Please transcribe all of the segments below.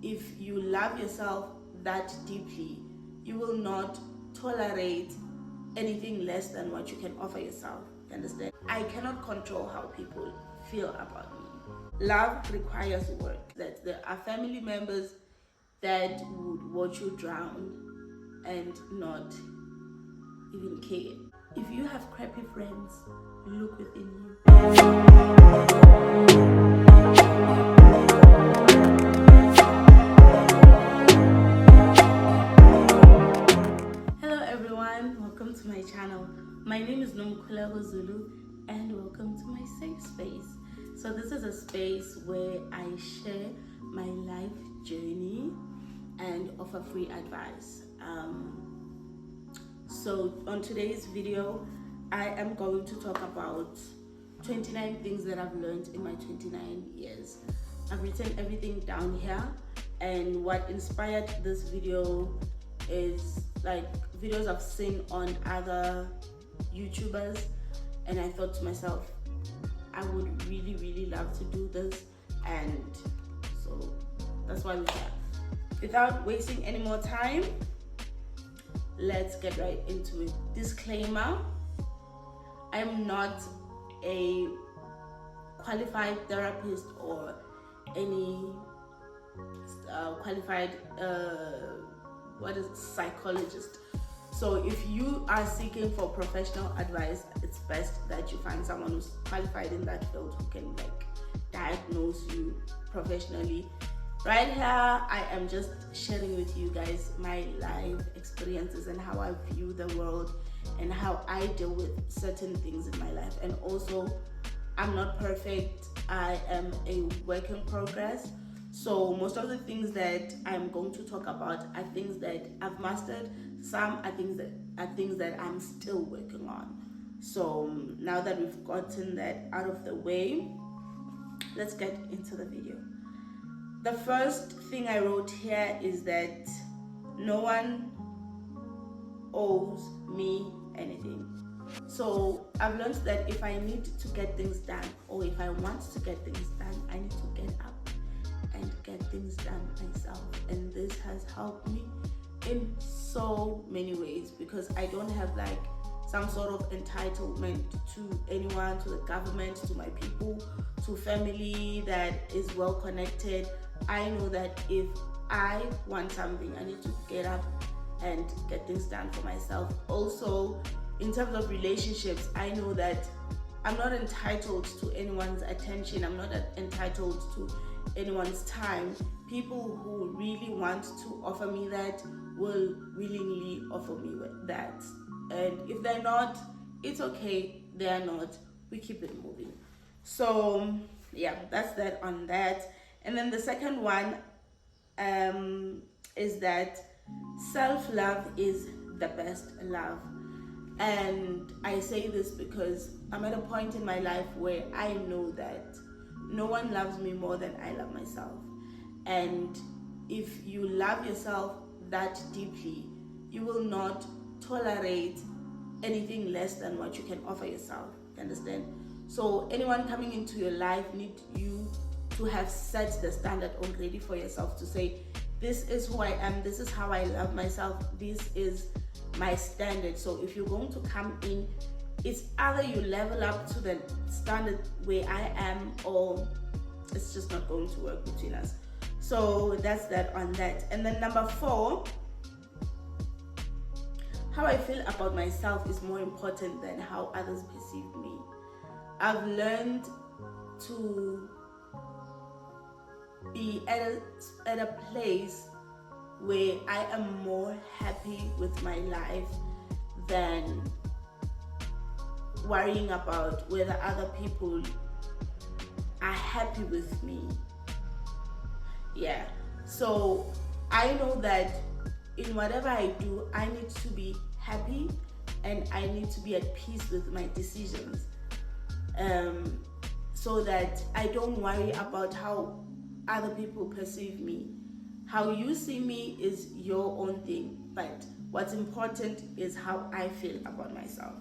if you love yourself that deeply, you will not tolerate anything less than what you can offer yourself. You understand? I cannot control how people feel about me. Love requires work. That there are family members that would watch you drown and not even care. If you have crappy friends, look within you. Hello everyone, welcome to my channel. My name is Nomkhuleko Zulu and welcome to my safe space. So this is a space where I share my life journey and offer free advice. So on today's video, I am going to talk about 29 things that I've learned in my 29 years. I've written everything down here, and what inspired this video is like videos I've seen on other YouTubers, and I thought to myself, I would really love to do this, and so that's why we're here. Without wasting any more time, let's get right into it. Disclaimer, I'm not a qualified therapist or any qualified psychologist. So if you are seeking for professional advice, it's best that you find someone who's qualified in that field who can like diagnose you professionally. Right here, I am just sharing with you guys my life experiences and how I view the world and how I deal with certain things in my life. And also, I'm not perfect. I am a work in progress. So most of the things that I'm going to talk about are things that I've mastered. Some are things that I'm still working on. So now that we've gotten that out of the way, let's get into the video. The first thing I wrote here is that no one owes me anything. So I've learned that if I need to get things done, or if I want to get things done, I need to get up and get things done myself. And this has helped me in so many ways, because I don't have like some sort of entitlement to anyone, to the government, to my people, to family that is well connected. I know that if I want something, I need to get up and get things done for myself. Also, in terms of relationships, I know that I'm not entitled to anyone's attention. I'm not entitled to anyone's time. People who really want to offer me that will willingly offer me that. And if they're not, it's okay. They are not. We keep it moving. So yeah, that's that on that. And then the second one is that self-love is the best love. And I say this because I'm at a point in my life where I know that no one loves me more than I love myself. And if you love yourself that deeply, you will not tolerate anything less than what you can offer yourself. You understand? So anyone coming into your life needs you to have set the standard already for yourself, to say, this is who I am, this is how I love myself, this is my standard. So if you're going to come in, it's either you level up to the standard where I am, or it's just not going to work between us. So that's that on that. And then number 4, how I feel about myself is more important than how others perceive me. I've learned to be at a place where I am more happy with my life than worrying about whether other people are happy with me. Yeah, so I know that in whatever I do, I need to be happy and I need to be at peace with my decisions, so that I don't worry about how other people perceive me. How you see me is your own thing, but what's important is how I feel about myself.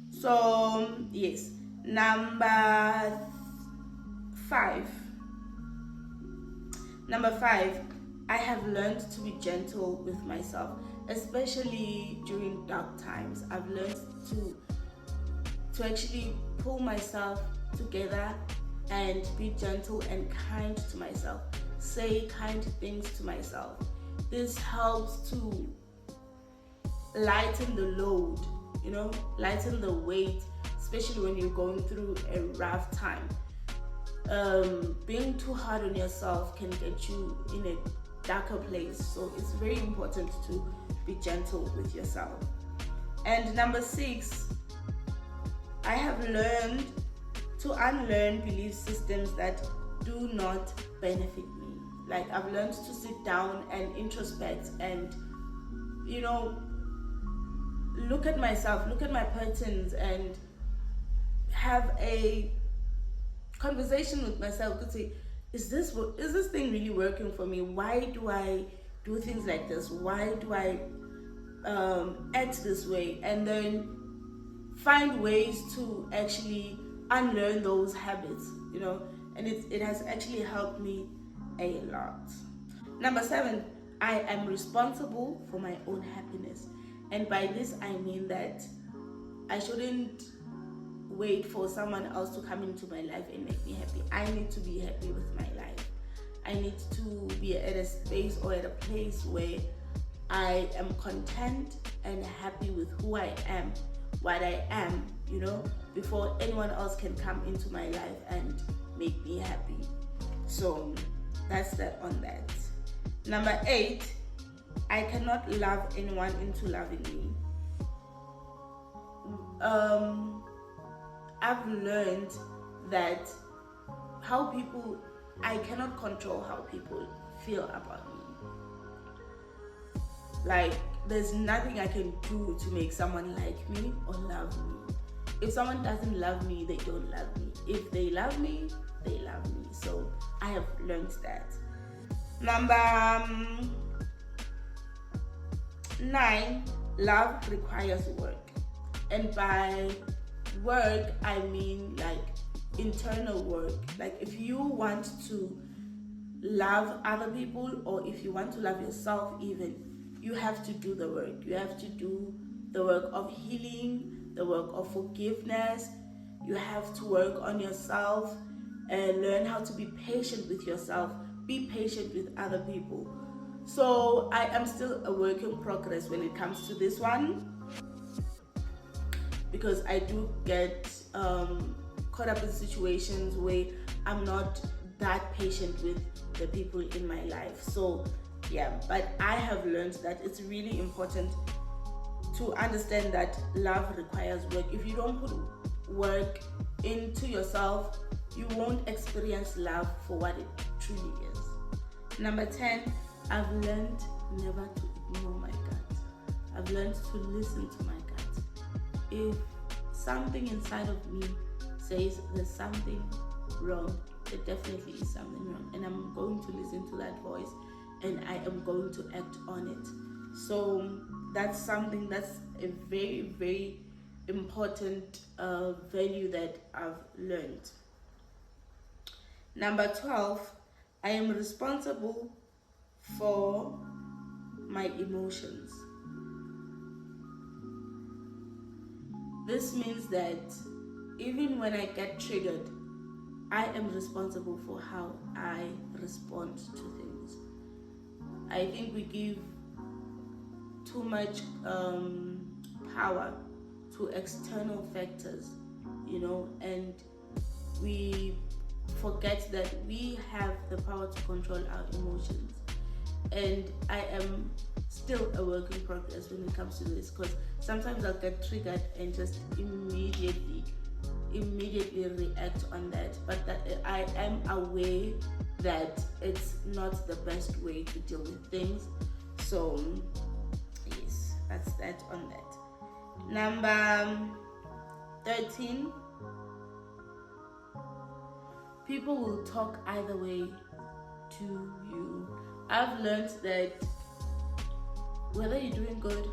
So yes, number five, I have learned to be gentle with myself, especially during dark times. I've learned to actually pull myself together and be gentle and kind to myself. Say kind things to myself. This helps to lighten the load, lighten the weight, especially when you're going through a rough time. Being too hard on yourself can get you in a darker place, so it's very important to be gentle with yourself. And number 6, I have learned to unlearn belief systems that do not benefit me. Like, I've learned to sit down and introspect and look at myself, look at my patterns, and have a conversation with myself to say, is this thing really working for me? Why do I do things like this? Why do I act this way? And then find ways to actually unlearn those habits, and it has actually helped me a lot. Number 7, I am responsible for my own happiness. And by this I mean that I shouldn't wait for someone else to come into my life and make me happy. I need to be happy with my life. I need to be at a space or at a place where I am content and happy with who I am, what I am, before anyone else can come into my life and make me happy. So that's that on that. Number 8, I cannot love anyone into loving me. I've learned that I cannot control how people feel about me. Like, there's nothing I can do to make someone like me or love me. If someone doesn't love me, they don't love me. If they love me, they love me. So I have learned that. Number 9, love requires work. And by work, I mean like internal work. Like, if you want to love other people, or if you want to love yourself even, you have to do the work. You have to do the work of healing, the work of forgiveness. You have to work on yourself and learn how to be patient with yourself. Be patient with other people. So I am still a work in progress when it comes to this one, because I do get caught up in situations where I'm not that patient with the people in my life. So yeah, but I have learned that it's really important to understand that love requires work. If you don't put work into yourself, you won't experience love for what it truly is. Number 10, I've learned never to ignore my gut. I've learned to listen to my gut. If something inside of me says there's something wrong, there definitely is something wrong, and I'm going to listen to that voice and I am going to act on it. So that's something that's a very, very important value that I've learned. Number 12, I am responsible for my emotions. This means that even when I get triggered, I am responsible for how I respond to things. I think we give too much power to external factors, and we forget that we have the power to control our emotions. And I am still a work in progress when it comes to this, because sometimes I'll get triggered and just immediately react on that, but that I am aware that it's not the best way to deal with things. So yes, that's that on that. Number 13, people will talk either way to you. I've learned that whether you're doing good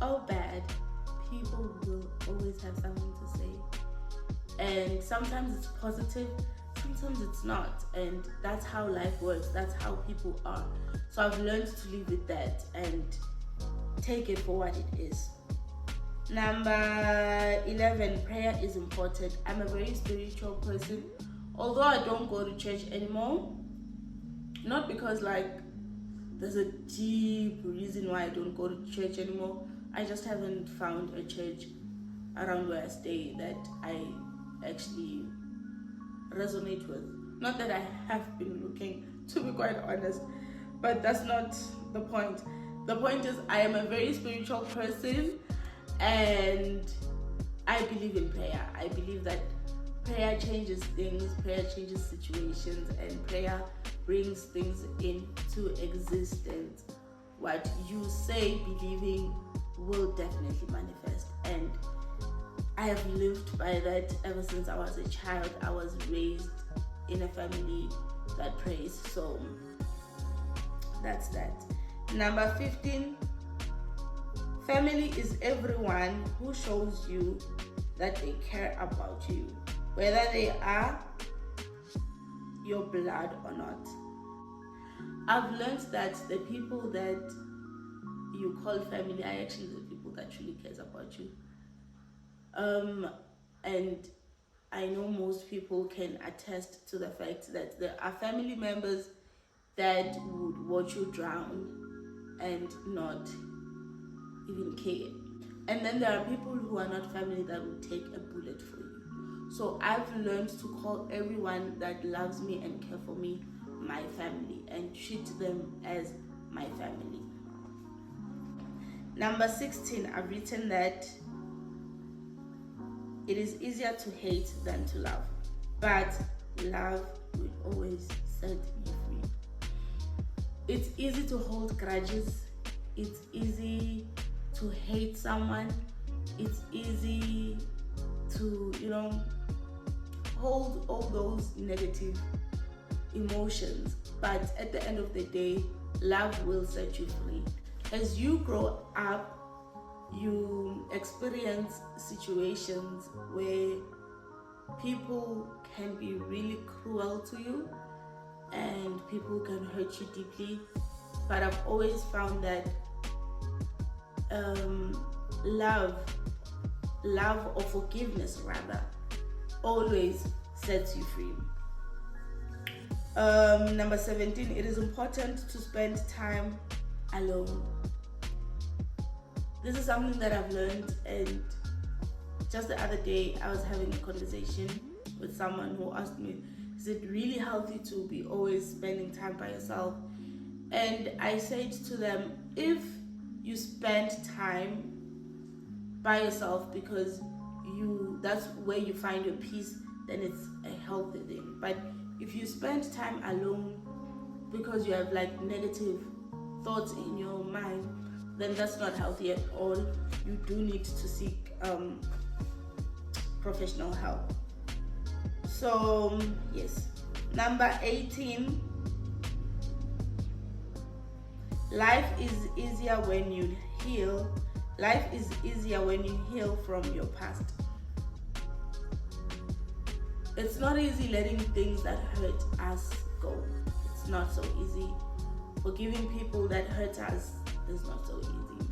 or bad, people will always have something to say. And sometimes it's positive, sometimes it's not, and that's how life works, that's how people are. So I've learned to live with that and take it for what it is. Number 11, prayer is important. I'm a very spiritual person, although I don't go to church anymore. Not because like there's a deep reason why I don't go to church anymore. I just haven't found a church around where I stay that I actually resonate with. Not that I have been looking, to be quite honest, but that's not the point. The point is I am a very spiritual person, and I believe in prayer. I believe that prayer changes things, prayer changes situations, and prayer brings things into existence. What you say believing will definitely manifest, and I have lived by that ever since I was a child. I was raised in a family that prays, so that's that. Number 15, family is everyone who shows you that they care about you, whether they are your blood or not. I've learned that the people that you call family are actually the people that truly cares about you. And I know most people can attest to the fact that there are family members that would watch you drown and not even care. And then there are people who are not family that would take a bullet for you. So I've learned to call everyone that loves me and care for me my family, and treat them as my family. Number 16, I've written that it is easier to hate than to love, but love will always set you free. It's easy to hold grudges. It's easy to hate someone. It's easy to, hold all those negative emotions. But at the end of the day, love will set you free. As you grow up, you experience situations where people can be really cruel to you and people can hurt you deeply. But I've always found that love or forgiveness rather, always sets you free. Number 17, it is important to spend time alone. This is something that I've learned, and just the other day I was having a conversation with someone who asked me, is it really healthy to be always spending time by yourself? And I said to them, if you spend time by yourself because that's where you find your peace, then it's a healthy thing. But if you spend time alone because you have like negative thoughts in your mind, then that's not healthy at all. You do need to seek professional help. So yes. Number 18, life is easier when you heal. Life is easier when you heal from your past. It's not easy letting things that hurt us go. It's not so easy. Forgiving people that hurt us is not so easy.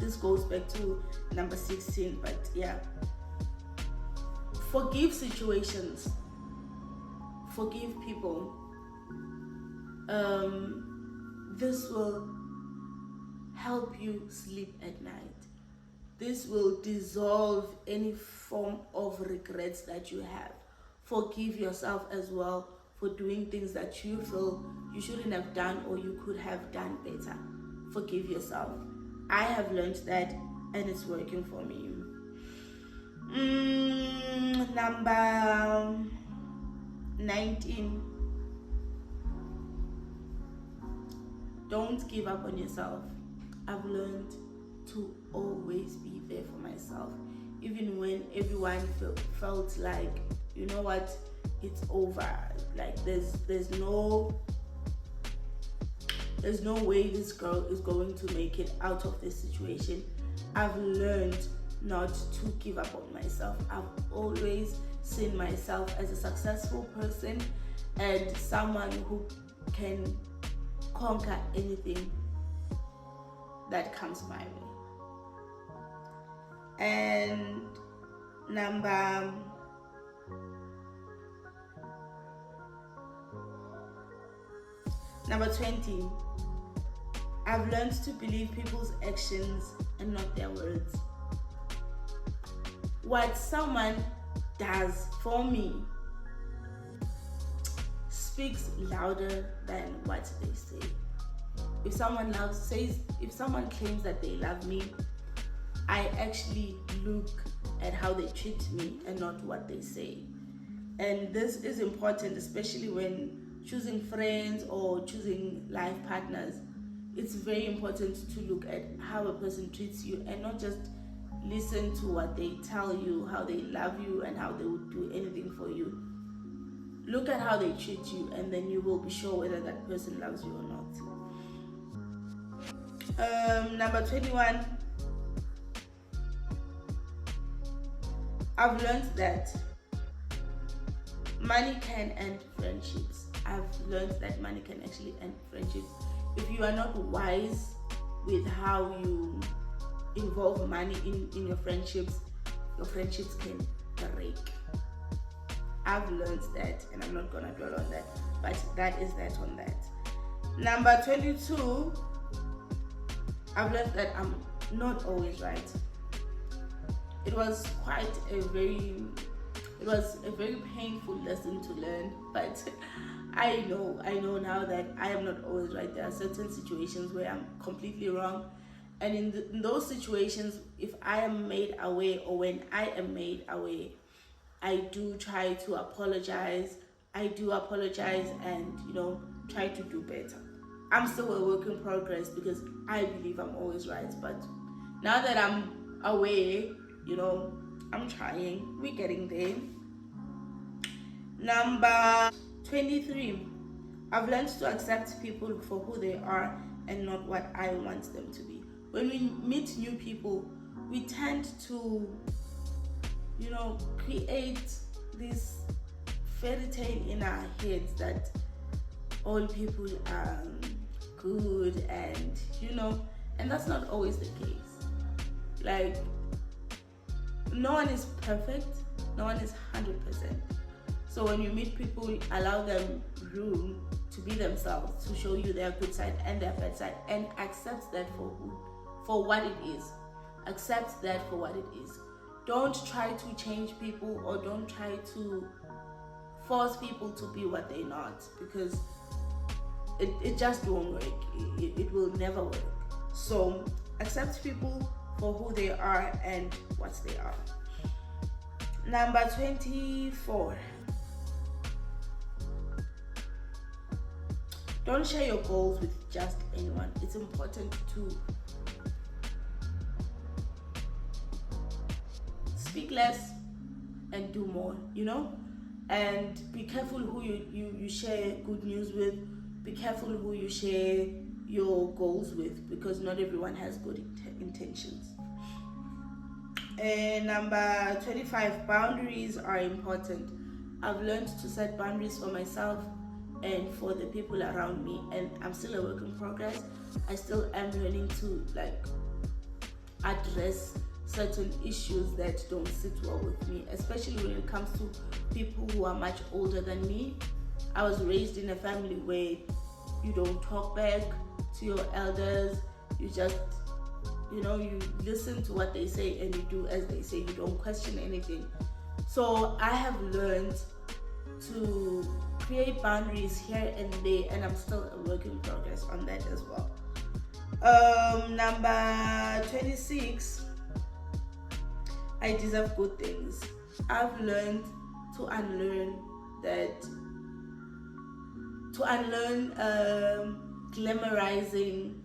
This goes back to number 16, but yeah. Forgive situations. Forgive people. This will help you sleep at night. This will dissolve any form of regrets that you have. Forgive yourself as well for doing things that you feel you shouldn't have done or you could have done better. Forgive yourself. I have learned that, and it's working for me. Number 19. Don't give up on yourself. I've learned to always be there for myself, even when everyone felt like, you know what, it's over. Like there's no way this girl is going to make it out of this situation. I've learned not to give up on myself. I've always seen myself as a successful person and someone who can conquer anything that comes my way. And number 20, I've learned to believe people's actions and not their words. What someone does for me speaks louder than what they say. If someone claims that they love me, I actually look at how they treat me and not what they say. And this is important, especially when choosing friends or choosing life partners. It's very important to look at how a person treats you and not just listen to what they tell you, how they love you and how they would do anything for you. Look at how they treat you, and then you will be sure whether that person loves you or not. Number 21, I've learned that money can end friendships. I've learned that money can actually end friendships. If you are not wise with how you involve money in your friendships can break. I've learned that, and I'm not gonna dwell on that, but that is that on that. Number 22, I've learned that I'm not always right. It was a very painful lesson to learn, but I know now that I am not always right. There are certain situations where I'm completely wrong, and in those situations, if I am made aware or when I am made aware, I do try to apologize. I do apologize and try to do better. I'm still a work in progress because I believe I'm always right, but now that I'm aware, I'm trying. We're getting there. Number 23, I've learned to accept people for who they are and not what I want them to be. When we meet new people, we tend to, create this fairy tale in our heads that all people are good and that's not always the case. Like, no one is perfect, no one is 100%. So when you meet people, allow them room to be themselves, to show you their good side and their bad side, and accept that for what it is. Accept that for what it is. Don't try to change people, or don't try to force people to be what they're not, because it just won't work. It will never work. So accept people for who they are and what they are. Number 24. Don't share your goals with just anyone. It's important to speak less and do more, and be careful who you share good news with. Be careful who you share your goals with, because not everyone has good intentions. And number 25, boundaries are important. I've learned to set boundaries for myself and for the people around me, and I'm still a work in progress. I still am learning to address certain issues that don't sit well with me, especially when it comes to people who are much older than me. I was raised in a family where you don't talk back to your elders. You just you listen to what they say and you do as they say. You don't question anything. So I have learned to create boundaries here and there, and I'm still a work in progress on that as well. Number 26, I deserve good things. I've learned to unlearn glamorizing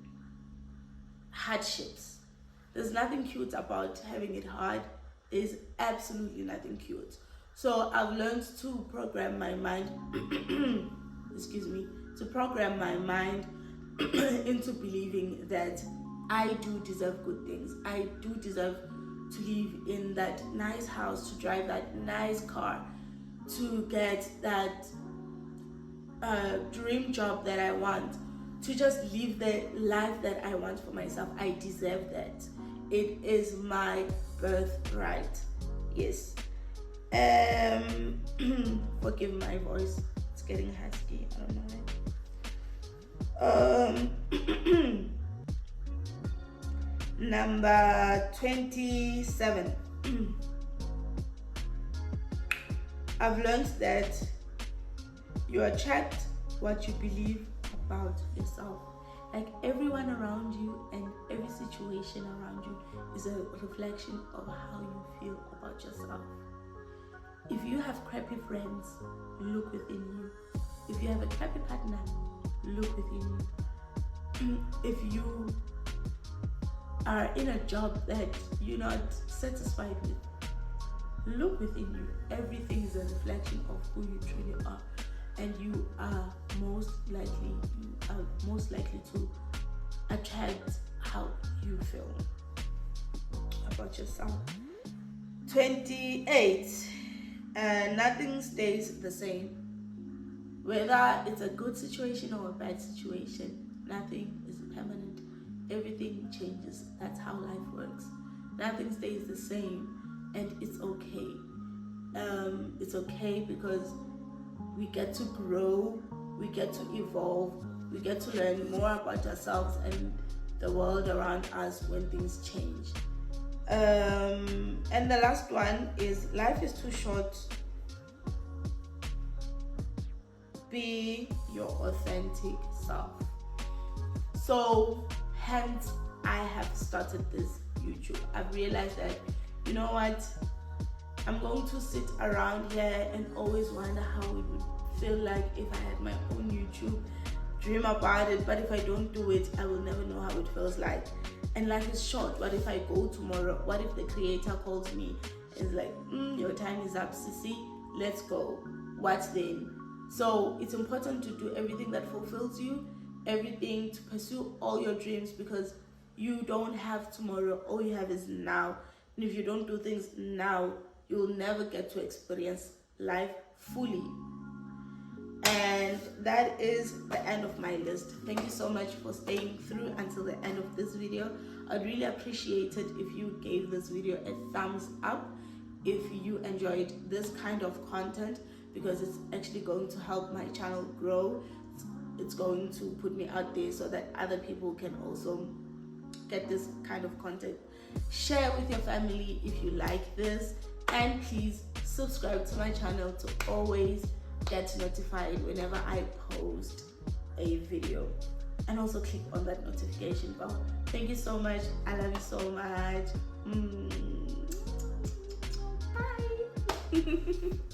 hardships. There's nothing cute about having it hard. There's absolutely nothing cute. So I've learned to program my mind into believing that I do deserve good things. I do deserve to live in that nice house, to drive that nice car, to get that dream job that I want, to just live the life that I want for myself. I deserve that. It is my birthright. Yes. Forgive my voice, it's getting husky, I don't know. Number 27. I've learned that you attract what you believe about yourself. Like, everyone around you and every situation around you is a reflection of how you feel about yourself. If you have crappy friends, look within you. If you have a crappy partner, look within you. If you are in a job that you're not satisfied with, look within you. Everything is a reflection of who you truly are, and you are most likely to attract how you feel about yourself. 28. Nothing stays the same. Whether it's a good situation or a bad situation, nothing is permanent. Everything changes. That's how life works. Nothing stays the same, and it's okay. It's okay because we get to grow, we get to evolve, we get to learn more about ourselves and the world around us when things change. And the last one is, life is too short. Be your authentic self. So hence I have started this YouTube. I've realized that, you know what, I'm going to sit around here and always wonder how it would feel like if I had my own YouTube, dream about it, but if I don't do it, I will never know how it feels like. And life is short. What if I go tomorrow? What if the creator calls me and is like, your time is up, Sissy, let's go. What then? So it's important to do everything that fulfills you, everything to pursue all your dreams, because you don't have tomorrow. All you have is now. And if you don't do things now, you'll never get to experience life fully. And that is the end of my list. Thank you so much for staying through until the end of this video. I'd really appreciate it if you gave this video a thumbs up if you enjoyed this kind of content, because it's actually going to help my channel grow. It's going to put me out there so that other people can also get this kind of content. Share with your family if you like this, and please subscribe to my channel to always get notified whenever I post a video, and also click on that notification bell. Thank you so much. I love you so much. Bye.